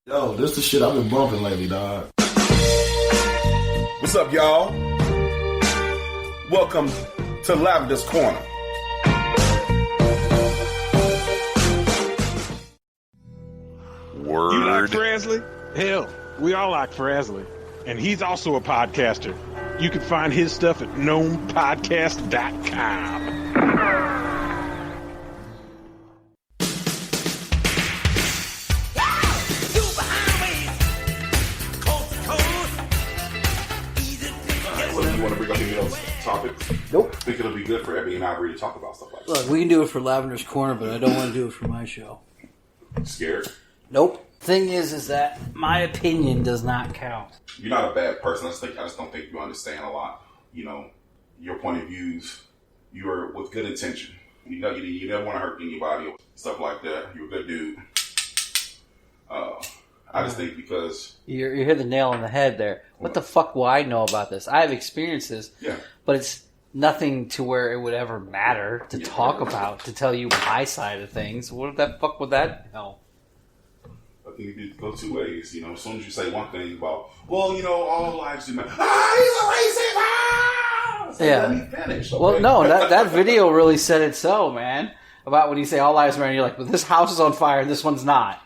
Yo, this the shit I've been bumping lately, dog. What's up, y'all? Welcome to Lavenders Corner. Word. You like Presley? Hell, we all like Presley. And he's also a podcaster. You can find his stuff at gnomepodcast.com. You want to bring up any else topics? Nope. I think it'll be good for Abby and I to really talk about stuff like that. Look, we can do it for Lavenders Corner, but I don't want to do it for my show. Scared? Nope. Thing is that my opinion does not count. You're not a bad person. I just don't think you understand a lot. You know, your point of views. You are with good intention. You know, you never want to hurt anybody, stuff like that. You're a good dude. I just think because you hit the nail on the head there. What the fuck will I know about this? I have experiences, but it's nothing to where it would ever matter to talk about, to tell you my side of things. What the fuck would that help? I think it goes two ways. You know, as soon as you say one thing about, well, you know, all lives do matter. He's a racist. Let me finish. Okay? Well, no, that video really said it so, man. About when you say all lives matter, you're like, well, this house is on fire and this one's not.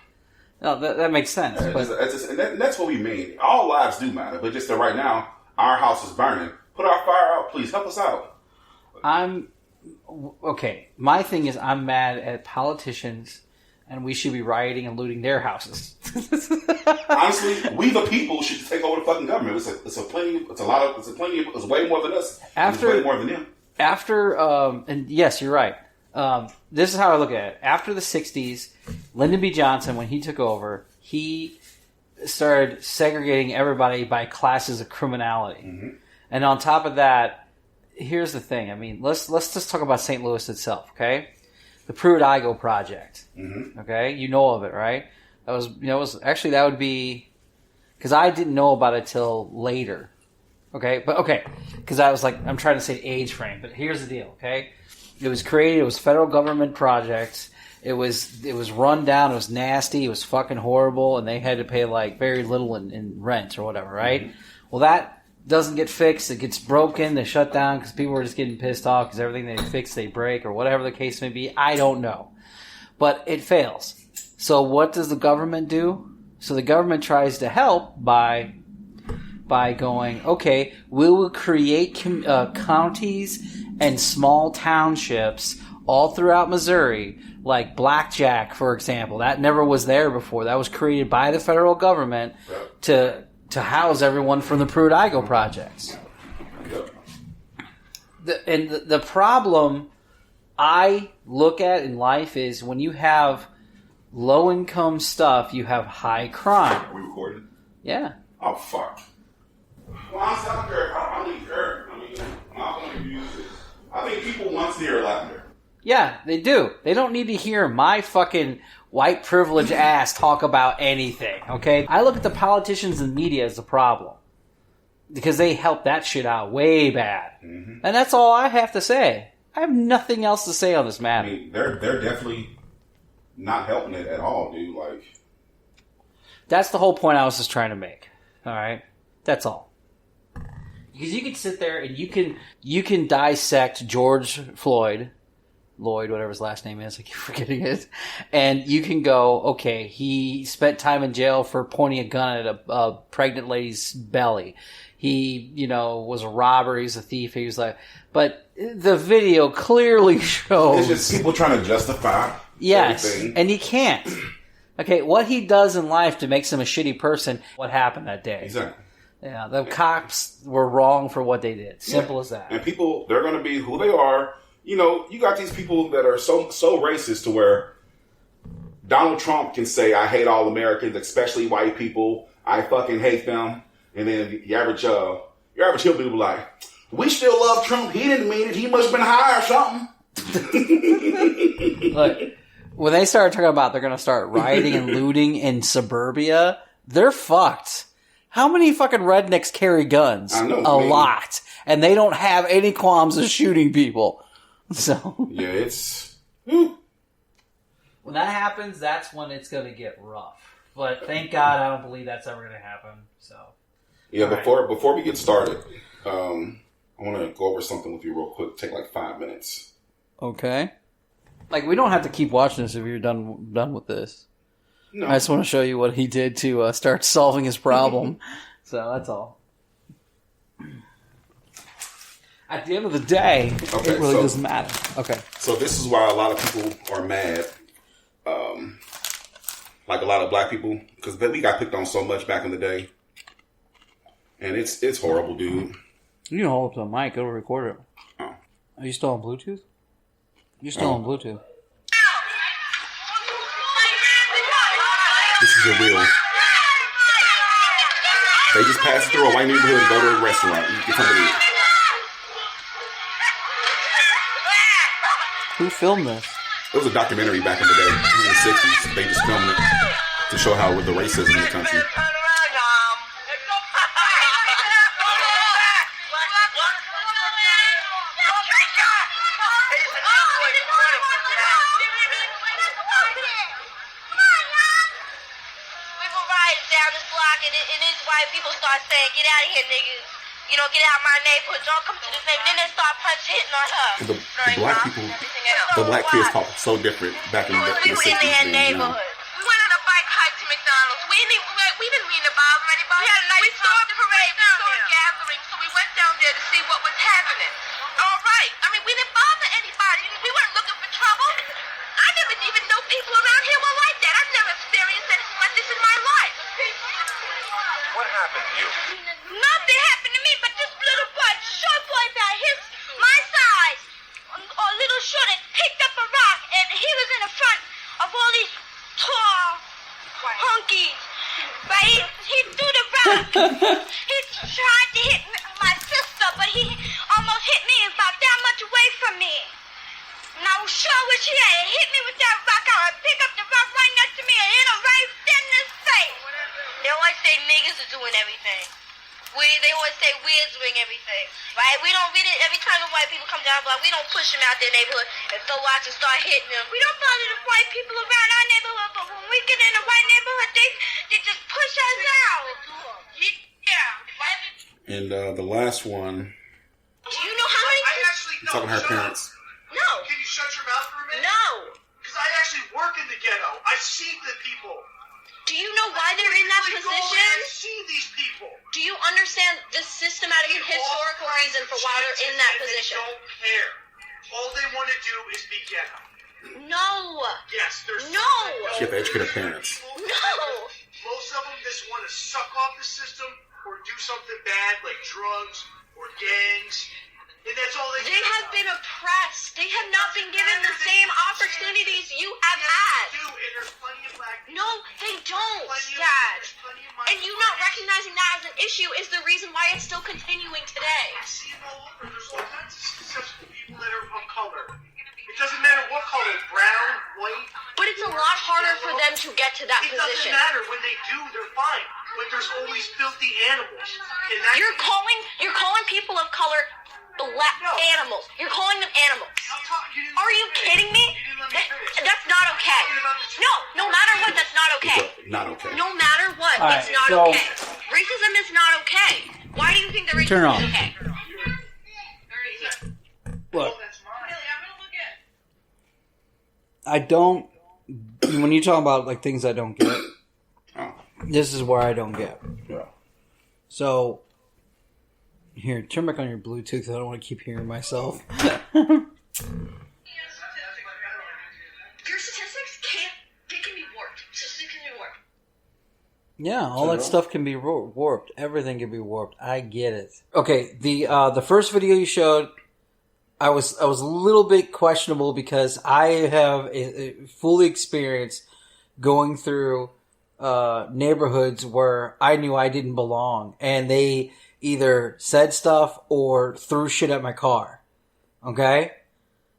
No, that makes sense. And that's what we mean. All lives do matter, but just that right now, our house is burning. Put our fire out, please. Help us out. Okay, my thing is I'm mad at politicians, and we should be rioting and looting their houses. Honestly, we the people should take over the fucking government. It's way more than us. It's way more than them. And yes, you're right. This is how I look at it. After the 60s, Lyndon B. Johnson, when he took over, he started segregating everybody by classes of criminality. Mm-hmm. And on top of that, here's the thing. I mean, let's just talk about St. Louis itself, okay? The Pruitt-Igoe Project, okay? You know of it, right? That would be, because I didn't know about it till later, okay? But okay, because I was like, I'm trying to say age frame, but here's the deal, okay? It was created. It was federal government projects. It was run down. It was nasty. It was fucking horrible, and they had to pay like very little in rent or whatever, right? Mm-hmm. Well, that doesn't get fixed. It gets broken. They shut down because people were just getting pissed off because everything they fix they break or whatever the case may be. I don't know, but it fails. So what does the government do? So the government tries to help by going, okay, we will create counties and small townships all throughout Missouri, like Blackjack, for example. That never was there before. That was created by the federal government to house everyone from the Pruitt-Igoe projects. The problem I look at in life is when you have low-income stuff, you have high crime. Are we recording? Yeah. Oh, fuck. Well, I don't care. I don't even care. I mean, I'm not going to use this. I think people want to hear lavender. Yeah, they do. They don't need to hear my fucking white privilege ass talk about anything, okay? I look at the politicians and media as the problem. Because they help that shit out way bad. Mm-hmm. And that's all I have to say. I have nothing else to say on this matter. I mean, they're definitely not helping it at all, dude. Like, that's the whole point I was just trying to make. All right? That's all. Because you can sit there and you can dissect George Floyd, whatever his last name is, I keep forgetting it, and you can go, okay, he spent time in jail for pointing a gun at a pregnant lady's belly. He, was a robber, he's a thief, he was like, but the video clearly shows... It's just people trying to justify everything. And he can't. Okay, what he does in life to make him a shitty person, what happened that day. Exactly. Yeah, the cops were wrong for what they did. Simple as that. And people, they're going to be who they are. You got these people that are so racist to where Donald Trump can say, I hate all Americans, especially white people. I fucking hate them. And then the average hill people like, we still love Trump. He didn't mean it. He must have been high or something. Look, when they start talking about they're going to start rioting and looting in suburbia, they're fucked. How many fucking rednecks carry guns? I know. A lot. And they don't have any qualms of shooting people. So. Yeah, it's... When that happens, that's when it's going to get rough. But thank God I don't believe that's ever going to happen. So yeah, All before we get started, I want to go over something with you real quick. Take like 5 minutes. Okay. Like, we don't have to keep watching this if you're done with this. No. I just want to show you what he did to start solving his problem. So that's all. At the end of the day, it really doesn't matter. Okay. So this is why a lot of people are mad. Like a lot of black people, because we got picked on so much back in the day. And it's horrible, dude. You can hold up to the mic, it'll record it. Oh. Are you still on Bluetooth? You're still on Bluetooth. This is a real. They just pass through a white neighborhood and go to a restaurant and get something to eat. Who filmed this? It was a documentary back in the day, in the 60s. They just filmed it to show how with the racism in the country. And these white people start saying, "Get out of here, niggas. You know, get out of my neighborhood. Don't come to this neighborhood." Then they start hitting on her. The black people, the black kids talk so different back in the 60s. We went on a bike hike to McDonald's. We didn't mean to bother anybody. We saw a parade. We saw a gathering. So we went down there to see what was happening. All right. I mean, we didn't bother anybody. We weren't looking for trouble. I never even knew people around here were like that. I've never experienced anything like this in my life. What happened to you? Nothing happened to me, but this little boy, short boy about my size, or little short, picked up a rock, and he was in the front of all these tall honkies. But he threw the rock. He tried to hit my sister, but he almost hit me about that much away from me. And I was sure which he had. He hit me with that rock. I would pick up the rock right next to me and hit him right in his face. They always say niggas are doing everything. They always say we're doing everything, right? Every time the white people come down the block, we don't push them out their neighborhood and throw rocks and start hitting them. We don't bother the white people around our neighborhood, but when we get in the white neighborhood, they just push us out. Yeah. And the last one. Do you know how many? Talking to her parents. No. Can you shut your mouth for a minute? No. Because I actually work in the ghetto. I see the people. Do you know why they're in that position? I see these people. Do you understand the systematic and historical reason for why they're in that position? They don't care. All they want to do is be ghetto. No. Yes, there's No. She have to educate her parents. No. Most of them just want to suck off the system or do something bad like drugs or gangs. And that's all they They have been oppressed. They have not been given the same opportunities you have had. And there's plenty of black people. No, they don't, Dad. And you not recognizing that as an issue is the reason why it's still continuing today. I see it all over. There's all kinds of successful people that are of color. It doesn't matter what color, brown, white. But it's a lot harder for them to get to that It doesn't position. matter. When they do, they're fine. But there's always filthy animals. And that's You're calling people of color animals. You're calling them animals. Are you kidding me? That's not okay. No matter what, that's not okay. Not okay. No matter what, All it's right, not so- okay. Racism is not okay. Why do you think that racism Turn is off. okay? Look, I don't. When you talk about like things I don't get, this is where I don't get. So, here, turn back on your Bluetooth. I don't want to keep hearing myself. Your statistics can be warped. Statistics can be warped. Yeah, all that stuff can be warped. Everything can be warped. I get it. Okay, the first video you showed, I was a little bit questionable because I have a fully experienced going through neighborhoods where I knew I didn't belong, and they either said stuff or threw shit at my car. Okay?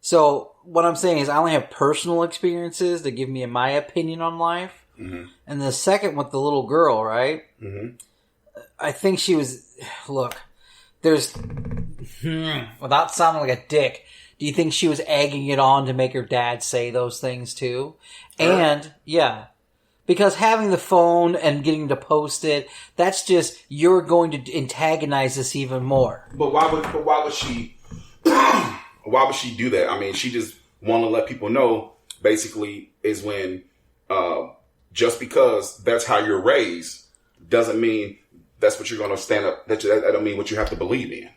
So, what I'm saying is I only have personal experiences that give me my opinion on life. Mm-hmm. And the second with the little girl, right? Mm-hmm. I think she was... Look, there's... without sounding like a dick, do you think she was egging it on to make her dad say those things too? And, yeah. Because having the phone and getting to post it, that's just, you're going to antagonize this even more. But why would she why would she do that? I mean, she just want to let people know, basically, is when just because that's how you're raised doesn't mean that's what you're going to stand up. That don't mean what you have to believe in.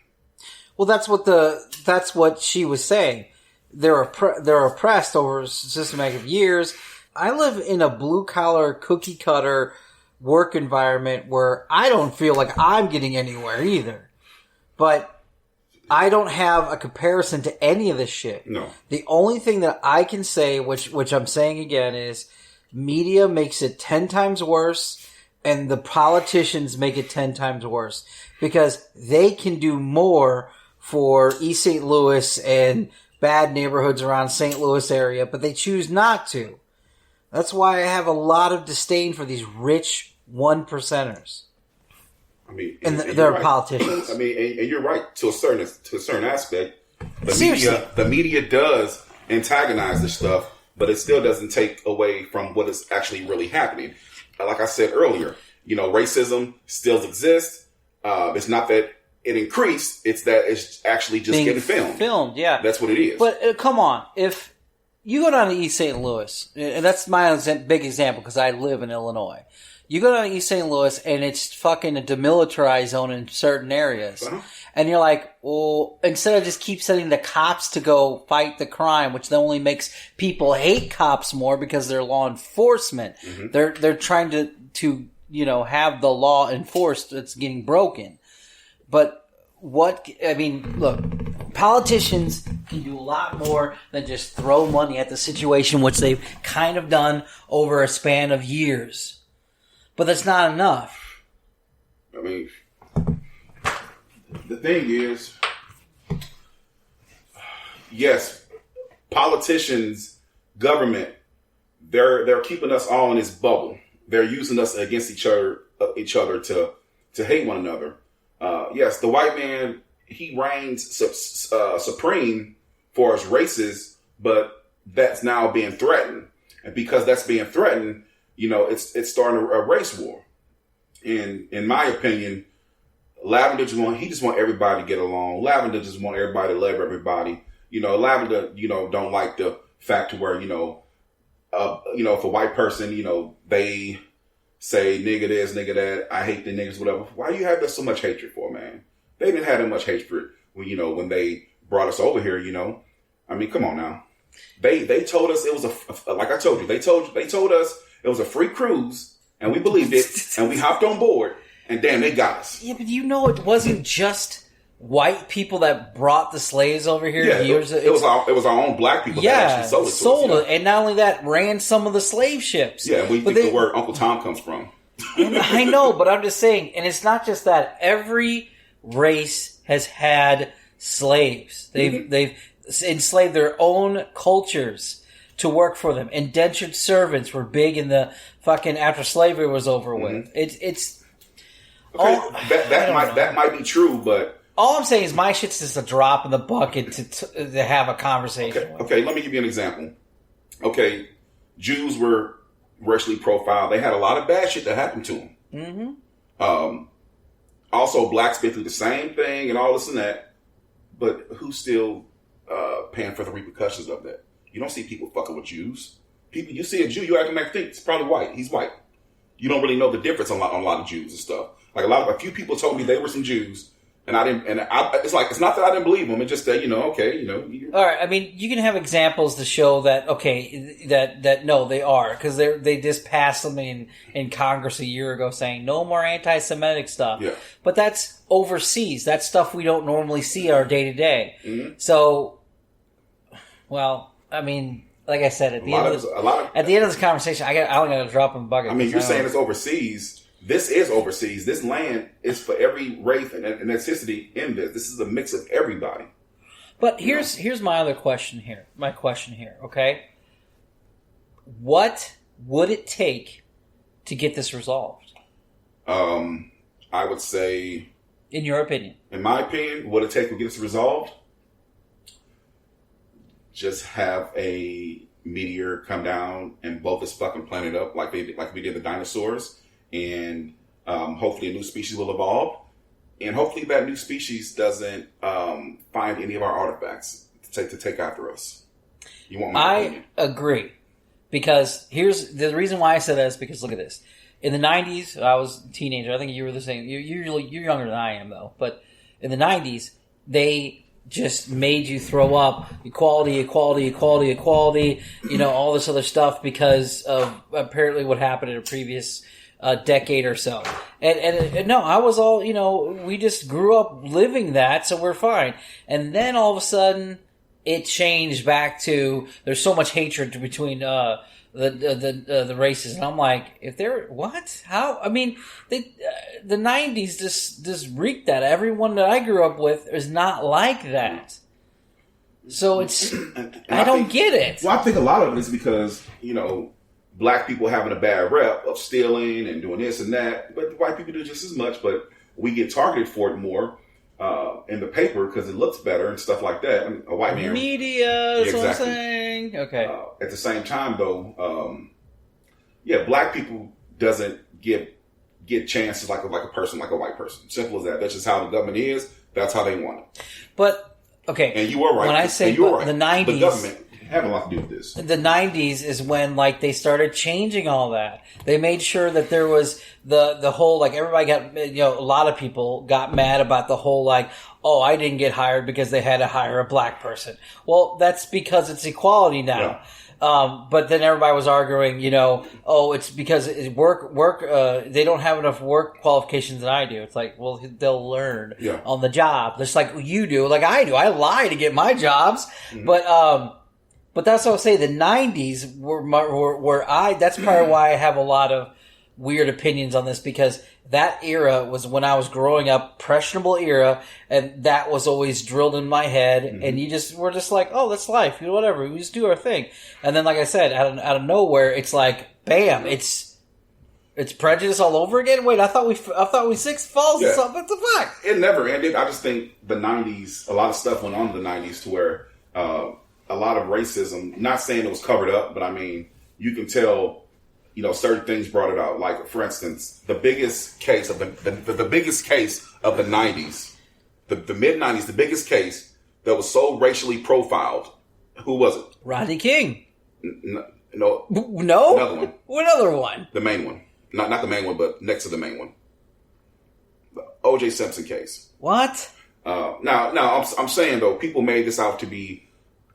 Well, that's what she was saying. They're oppressed over a systematic of years. I live in a blue-collar, cookie-cutter work environment where I don't feel like I'm getting anywhere either. But I don't have a comparison to any of this shit. No. The only thing that I can say, which I'm saying again, is media makes it 10 times worse, and the politicians make it 10 times worse. Because they can do more for East St. Louis and bad neighborhoods around St. Louis area, but they choose not to. That's why I have a lot of disdain for these rich 1%ers. I mean, and they're right. Politicians. I mean, and you're right to a certain aspect. Seriously. The media does antagonize this stuff, but it still doesn't take away from what is actually really happening. Like I said earlier, racism still exists. It's not that it increased; it's that it's actually just getting filmed. Yeah, that's what it is. But come on, if you go down to East St. Louis, and that's my big example because I live in Illinois. You go down to East St. Louis, and it's fucking a demilitarized zone in certain areas. Uh-huh. And you're like, well, instead of just keep sending the cops to go fight the crime, which then only makes people hate cops more because they're law enforcement. Mm-hmm. They're trying to have the law enforced that's getting broken. But look, politicians can do a lot more than just throw money at the situation, which they've kind of done over a span of years. But that's not enough. I mean, the thing is, yes, politicians, government, they're keeping us all in this bubble. They're using us against each other to hate one another. Yes, the white man, he reigns supreme for us races, but that's now being threatened. And because that's being threatened, it's starting a race war. And in my opinion, Lavender just want everybody to get along. Lavender just want everybody to love everybody. Lavender, don't like the fact to where, if a white person, they say nigga this, nigga that, I hate the niggas, whatever. Why do you have that so much hatred for, man? They didn't have that much hatred when they brought us over here, I mean, come on now. They told us it was like I told you, they told us it was a free cruise, and we believed it, and we hopped on board, and damn, they got us. Yeah, but it wasn't just white people that brought the slaves over here. Yeah, it was our own black people that actually sold it. And not only that, ran some of the slave ships. Yeah, we think the word Uncle Tom comes from. I know, but I'm just saying, and it's not just that. Every race has had slaves. They've enslaved their own cultures to work for them. Indentured servants were big in the fucking after slavery was over with. It's okay. That might be true, but all I'm saying is my shit's just a drop in the bucket to have a conversation. Okay, let me give you an example. Okay, Jews were racially profiled. They had a lot of bad shit that happened to them. Mm-hmm. Also, blacks been through the same thing and all this and that. But who's still paying for the repercussions of that? You don't see people fucking with Jews. You see a Jew, you act like think it's probably white. He's white. You don't really know the difference on a lot of Jews and stuff. Like a few people told me they were some Jews, and I didn't. And it's not that I didn't believe them. It's just that All right. I mean, you can have examples to show that that no, they are, because they just passed something in Congress a year ago saying no more anti-Semitic stuff. Yeah. But that's overseas. That's stuff we don't normally see our day to day. So, well, I mean, like I said, at the end of this conversation, I only got to drop in a bucket. I mean, you're saying it's overseas. This is overseas. This land is for every race and ethnicity in this. This is a mix of everybody. But here's my other question here. My question here, okay? What would it take to get this resolved? I would say, in your opinion. In my opinion, what it take to get this resolved? Just have a meteor come down and blow this fucking planet up like we did the dinosaurs, and hopefully a new species will evolve, and hopefully that new species doesn't find any of our artifacts to take after us. You want my opinion? I agree, because here's the reason why I said that is because look at this. In the 90s, I was a teenager. I think you were the same. You're younger than I am, though. But in the 90s, they just made you throw up equality, equality, equality, equality, all this other stuff because of apparently what happened in a previous decade or so. And no, I was all, we just grew up living that, so we're fine. And then all of a sudden, it changed back to there's so much hatred between the races, and I'm like, if they're what? How? I mean, the 90s just reeked that. Everyone that I grew up with is not like that. So it's I don't get it. Well, I think a lot of it is because black people having a bad rep of stealing and doing this and that, but white people do just as much. But we get targeted for it more in the paper because it looks better and stuff like that. I mean, a white man media. That's what I'm saying. Okay. At the same time, though, black people doesn't get chances like a person, like a white person. Simple as that. That's just how the government is. That's how they want it. But okay, and you were right. When I say the 90s, the government had a lot to do with this. The 90s is when they started changing all that. They made sure that there was the whole everybody got a lot of people got mad about the whole I didn't get hired because they had to hire a black person. Well, that's because it's equality now. Yeah. But then everybody was arguing, it's because they don't have enough work qualifications than I do. It's like, well, they'll learn on the job, just like you do, like I do. I lie to get my jobs, but that's what I'll say. The 90s that's probably why I have a lot of weird opinions on this, because that era was when I was growing up, impressionable era, and that was always drilled in my head. Mm-hmm. And we're just like, oh, that's life, whatever. We just do our thing. And then, like I said, out of nowhere, it's like, bam, it's prejudice all over again. Wait, I thought we six falls or something. What the fuck? It never ended. I just think the 90s, a lot of stuff went on in the 90s to where a lot of racism. Not saying it was covered up, but I mean, you can tell. Certain things brought it out. Like, for instance, the biggest case of the biggest case of the 90s, the mid 90s, the biggest case that was so racially profiled. Who was it? Rodney King. No. Another one. What other one? The main one. Not the main one, but next to the main one. The O.J. Simpson case. What? Now, I'm saying though, people made this out to be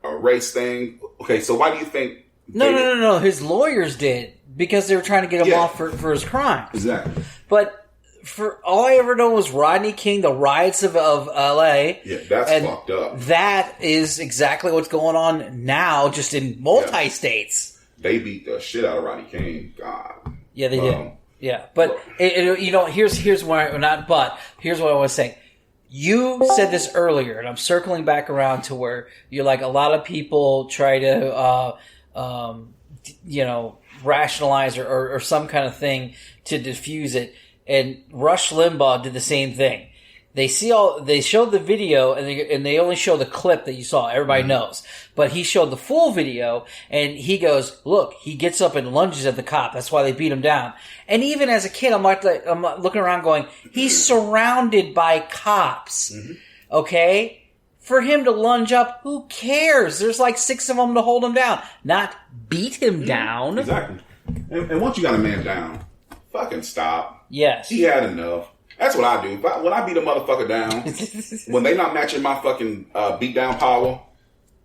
a race thing. Okay, so why do you think? No. His lawyers did. Because they were trying to get him off for his crimes. Exactly. But for all I ever know was Rodney King, the riots of L.A. Yeah, that's fucked up. That is exactly what's going on now, just in multi-states. They beat the shit out of Rodney King. God. Yeah, they did. Yeah, but here's what I want to say. You said this earlier, and I'm circling back around to where you're like, a lot of people try to, rationalize or some kind of thing to diffuse it. And Rush Limbaugh did the same thing. They showed the video and they only show the clip that you saw. Everybody knows. But he showed the full video and he goes, look, he gets up and lunges at the cop. That's why they beat him down. And even as a kid, I'm looking around going, he's surrounded by cops. Mm-hmm. Okay? For him to lunge up, who cares? There's like 6 of them to hold him down. Not beat him down. Exactly. And once you got a man down, fucking stop. Yes. He had enough. That's what I do. When I beat a motherfucker down, when they not matching my fucking beat down power,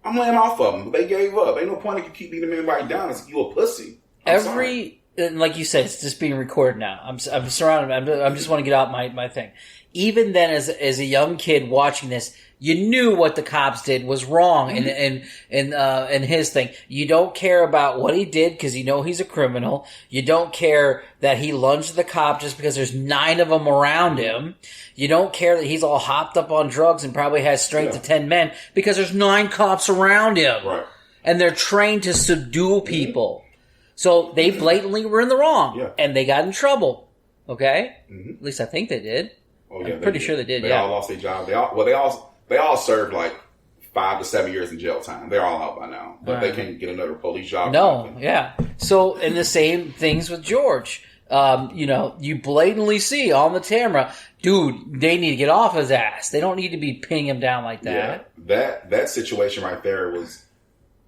I'm laying off of them. They gave up. Ain't no point in you keep beating a man right down. You a pussy. And like you said, it's just being recorded now. I'm surrounded. I just want to get out my thing. Even then, as a young kid watching this, you knew what the cops did was wrong in his thing. You don't care about what he did because you know he's a criminal. You don't care that he lunged the cop just because there's 9 of them around him. You don't care that he's all hopped up on drugs and probably has strength of 10 men because there's 9 cops around him. Right. And they're trained to subdue people. So they blatantly were in the wrong. Yeah. And they got in trouble. Okay? Mm-hmm. At least I think they did. Oh, yeah, I'm pretty sure they did, They all lost their job. They all served like 5 to 7 years in jail time. They're all out by now, but they can't get another police job. No, yeah. So, and the same things with George. You blatantly see on the camera, dude, they need to get off his ass. They don't need to be pinning him down like that. Yeah, that situation right there was,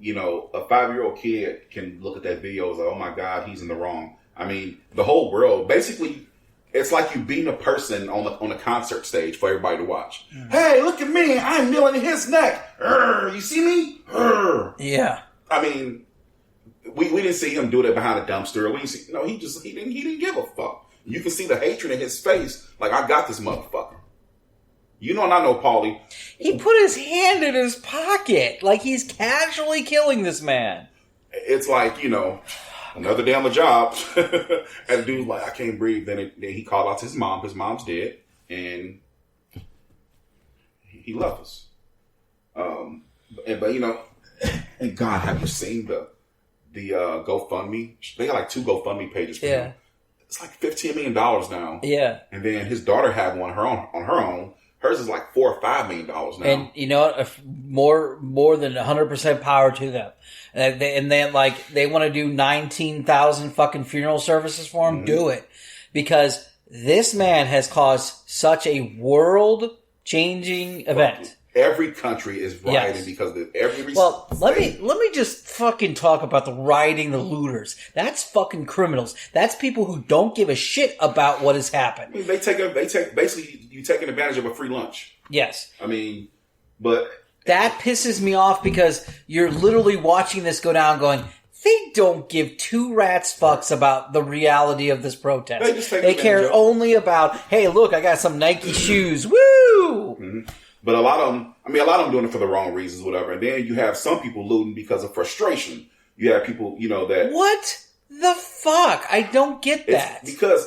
a 5-year-old kid can look at that video and say, oh my God, he's in the wrong. I mean, the whole world, basically, it's like you beating a person on a concert stage for everybody to watch. Hey, look at me. I'm kneeling in his neck. You see me? Yeah. I mean, we didn't see him do that behind a dumpster. He didn't give a fuck. You can see the hatred in his face. Like, I got this motherfucker. And I know Paulie. He put his hand in his pocket. Like, he's casually killing this man. It's like, another day on the job. And the dude's like, I can't breathe. Then he called out to his mom. His mom's dead. And he left us. And God, have you seen the GoFundMe? They got like 2 GoFundMe pages for him. It's like $15 million now. Yeah. And then his daughter had one on her own. Hers is like $4 or $5 million now. And you know what? More than 100% power to them. And they want to do 19,000 fucking funeral services for him. Do it, because this man has caused such a world-changing event. Every country is rioting because of every. Well, let me just fucking talk about the rioting, the looters. That's fucking criminals. That's people who don't give a shit about what has happened. I mean, basically you taking advantage of a free lunch. Yes. I mean, but that pisses me off because you're literally watching this go down, going, they don't give 2 rats fucks about the reality of this protest. They care only about, hey, look, I got some Nike shoes. Woo! Mm-hmm. But a lot of them doing it for the wrong reasons, whatever. And then you have some people looting because of frustration. You have people, that. What the fuck? I don't get that. It's because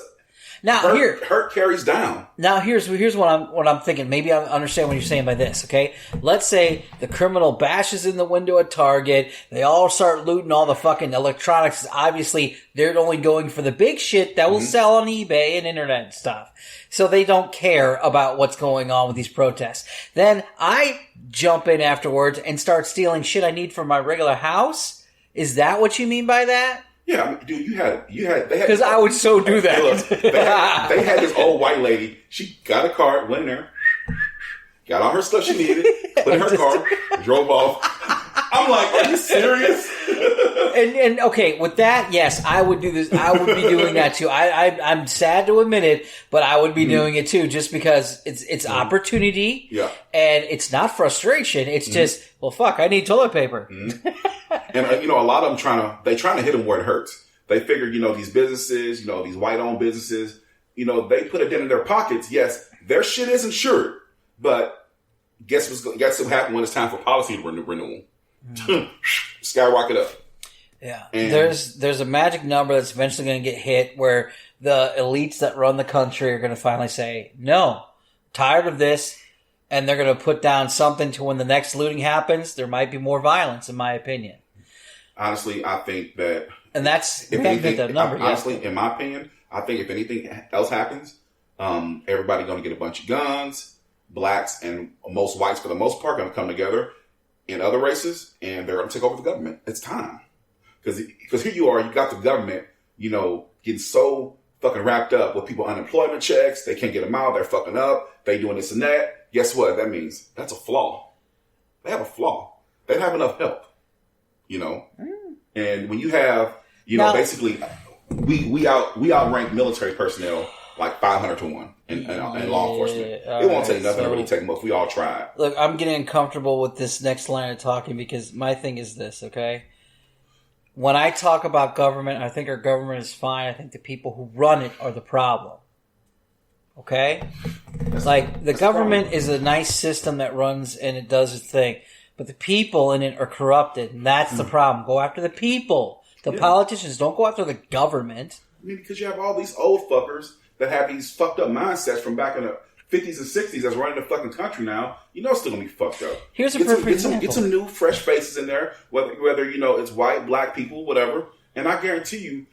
now hurt carries down. Now here's what I'm thinking. Maybe I understand what you're saying by this. Okay, let's say the criminal bashes in the window at Target. They all start looting all the fucking electronics. Obviously, they're only going for the big shit that will sell on eBay and internet and stuff. So they don't care about what's going on with these protests. Then I jump in afterwards and start stealing shit I need for my regular house. Is that what you mean by that? Yeah, I mean, dude, they had because I would so do that. Look, they had this old white lady. She got a car, went in there, got all her stuff she needed, put in her car, drove off. I'm like, are you serious? And okay, with that, yes, I would do this. I would be doing that too. I'm sad to admit it, but I would be doing it too, just because it's opportunity. Yeah, and it's not frustration. It's just, well, fuck, I need toilet paper. And a lot of them trying to hit them where it hurts. They figure, these businesses, these white-owned businesses, they put a dent in their pockets. Yes, their shit is insured, but guess what happened when it's time for policy renewal? Skyrocket up. Yeah, and there's a magic number that's eventually going to get hit where the elites that run the country are going to finally say, no, tired of this, and they're going to put down something to when the next looting happens, there might be more violence, in my opinion. Honestly, I think that... And that's... in my opinion, I think if anything else happens, everybody's going to get a bunch of guns, blacks and most whites, for the most part, going to come together in other races, and they're going to take over the government. It's time. Because here you are, you got the government, getting so fucking wrapped up with people unemployment checks. They can't get them out. They're fucking up. They doing this and that. Guess what? That means that's a flaw. They have a flaw. They don't have enough help. And when you have, basically, we outrank military personnel like 500 to 1 in law enforcement. It won't take nothing to really take them up. We all tried. Look, I'm getting uncomfortable with this next line of talking because my thing is this, okay? When I talk about government, I think our government is fine. I think the people who run it are the problem. Okay? The government is a nice system that runs and it does its thing. But the people in it are corrupted, and that's the problem. Go after the people. The politicians. Don't go after the government. I mean, because you have all these old fuckers that have these fucked up mindsets from back in the 50s and 60s that's running the fucking country now. It's still going to be fucked up. Here's a perfect example. Get some new, fresh faces in there, whether it's white, black people, whatever. And I guarantee you,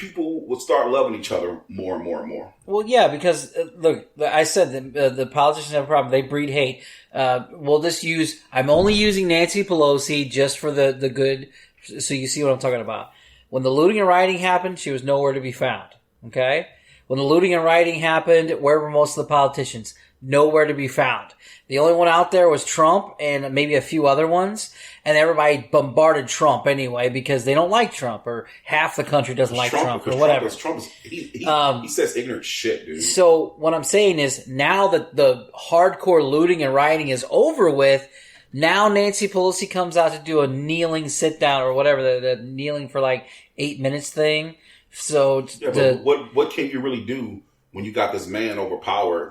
people would start loving each other more and more and more. Well, yeah, because look, I said the politicians have a problem. They breed hate. We'll just use. I'm only using Nancy Pelosi just for the good, so you see what I'm talking about. When the looting and rioting happened, she was nowhere to be found. Okay, when the looting and rioting happened, where were most of the politicians? Nowhere to be found. The only one out there was Trump and maybe a few other ones. And everybody bombarded Trump anyway because they don't like Trump, or half the country doesn't like Trump or whatever. He says ignorant shit, dude. So what I'm saying is now that the hardcore looting and rioting is over with, now Nancy Pelosi comes out to do a kneeling sit down or whatever, the kneeling for like 8 minutes thing. So but what can you really do when you got this man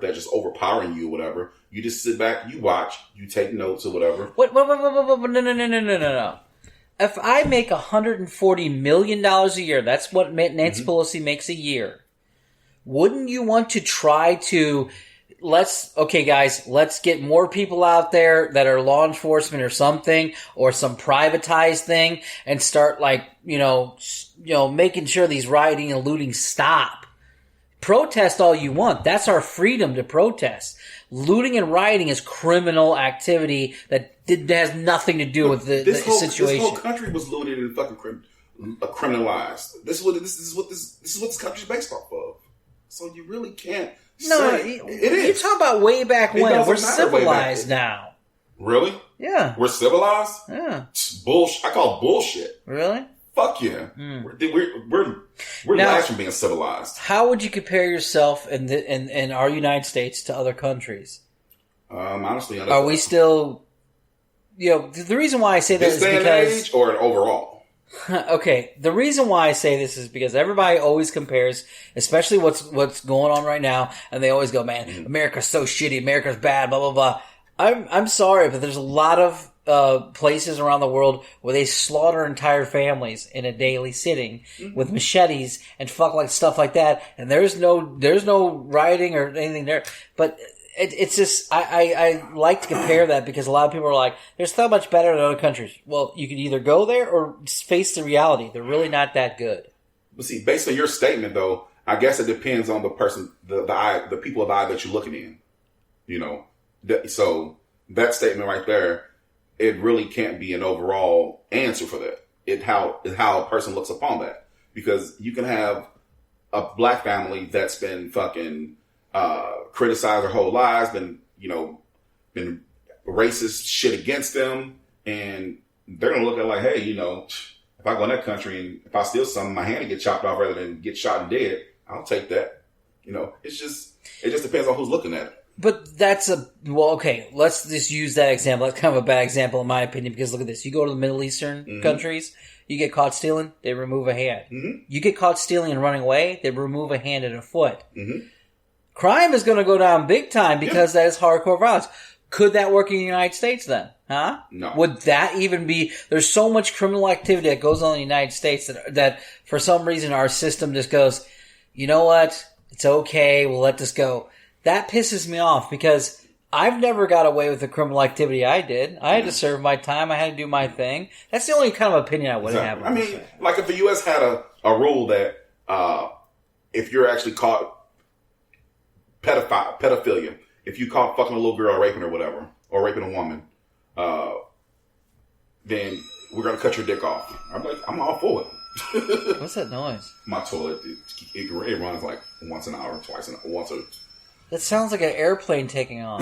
that's just overpowering you or whatever? You just sit back, you watch, you take notes or whatever. No. If I make $140 million a year, that's what Nancy Pelosi makes a year. Wouldn't you want to try to, let's get more people out there that are law enforcement or something, or some privatized thing, and start making sure these rioting and looting stop. Protest all you want. That's our freedom to protest. Looting and rioting is criminal activity that has nothing to do with the situation. This whole country was looted and fucking criminalized. This is what this country's based off of. So you really can't. It is. You're talking about way back when. We're civilized now. Really? Yeah. We're civilized? Yeah. Bullshit. I call it bullshit. Really? Fuck yeah. We're last from being civilized. How would you compare yourself in our United States to other countries? Honestly, are we still, the reason why I say that is because... This age or an overall? Okay, the reason why I say this is because everybody always compares, especially what's going on right now, and they always go, man, America's so shitty, America's bad, blah, blah, blah. I'm sorry, but there's a lot of places around the world where they slaughter entire families in a daily sitting with machetes and stuff like that, and there's no rioting or anything there. But it's just I like to compare that because a lot of people are like, "There's so much better in other countries." Well, you can either go there or just face the reality. They're really not that good. But see, based on your statement, though, I guess it depends on the person, the people of the eye that you're looking in. So that statement right there, it really can't be an overall answer for that. It's how a person looks upon that. Because you can have a black family that's been fucking criticized their whole lives, been racist shit against them, and they're gonna look at it like, hey, if I go in that country and if I steal something, my hand will get chopped off rather than get shot and dead. I'll take that. It just depends on who's looking at it. But that's okay, let's just use that example. That's kind of a bad example in my opinion, because look at this. You go to the Middle Eastern countries, you get caught stealing, they remove a hand. You get caught stealing and running away, they remove a hand and a foot. Crime is going to go down big time because that is hardcore violence. Could that work in the United States then? Huh? No. Would that even be... There's so much criminal activity that goes on in the United States that for some reason our system just goes, you know what? It's okay, we'll let this go. That pisses me off because I've never got away with the criminal activity I did. I had to serve my time. I had to do my thing. That's the only kind of opinion I would have. I mean, like if the U.S. had a rule that if you're actually caught pedophilia, if you caught fucking a little girl or raping her, whatever, or raping a woman, then we're gonna cut your dick off. I'm like, I'm all for it. What's that noise? My toilet, it runs like once an hour, once a. That sounds like an airplane taking off.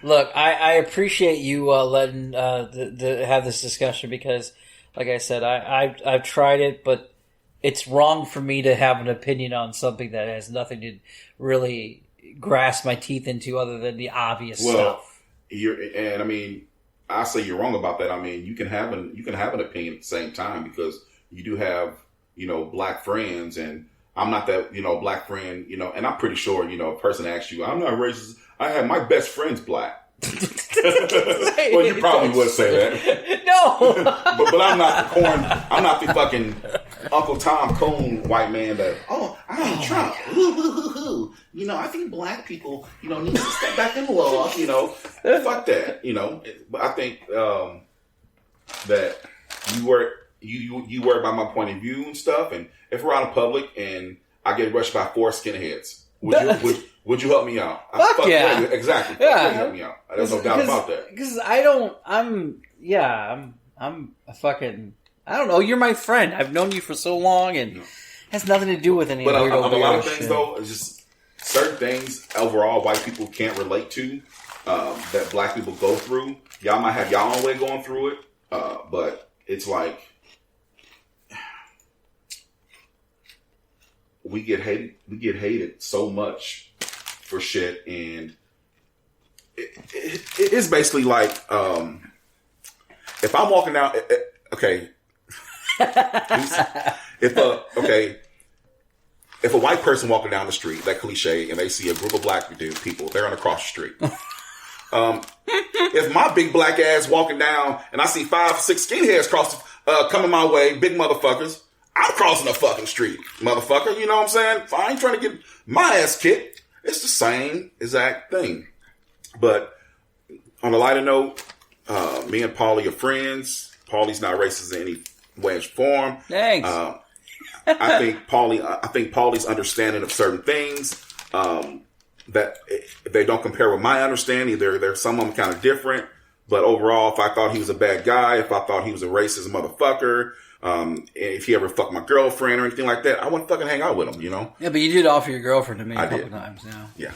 Look, I appreciate you letting have this discussion because, like I said, I've tried it, but it's wrong for me to have an opinion on something that has nothing to really grasp my teeth into other than the obvious stuff. I mean, I say you're wrong about that. I mean, you can have an opinion at the same time because you do have black friends, and I'm not that black friend, and I'm pretty sure a person asks you, I'm not racist. I have my best friend's black. Well, you probably would say that. No, but I'm not the corn. I'm not the fucking Uncle Tom Coon white man that. I'm Trump. I think black people, need to step back in the law. Fuck that. But I think that you worry about my point of view and stuff. And if we're out in public and I get rushed by 4 skinheads, would you help me out? Fuck yeah. Exactly. Yeah. You help me out. There's no doubt about that. Because I'm a fucking, I don't know, you're my friend. I've known you for so long and it has nothing to do with any But weirdo a lot of shit. things, though, it's just certain things overall white people can't relate to that black people go through. Y'all might have y'all own way going through it, but it's like we get hated so much for shit, and it is basically like if I'm walking down, okay, if a white person walking down the street, that cliche, and they see a group of black people, they're gonna cross the street. If my big black ass walking down and I see 5, 6 skinheads coming my way, big motherfuckers, I'm crossing the fucking street, motherfucker. You know what I'm saying? If I ain't trying to get my ass kicked, it's the same exact thing. But on a lighter note, me and Paulie are friends. Paulie's not racist in any way or form. Thanks. I think Paulie's understanding of certain things that they don't compare with my understanding. They're some of them kind of different. But overall, if I thought he was a bad guy, if I thought he was a racist motherfucker, if he ever fucked my girlfriend or anything like that, I wouldn't fucking hang out with him, you know? Yeah, but you did offer your girlfriend to me a couple did. times now. Yeah.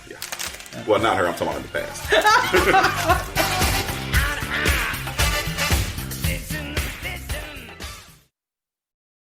Well, not her. I'm talking about in the past.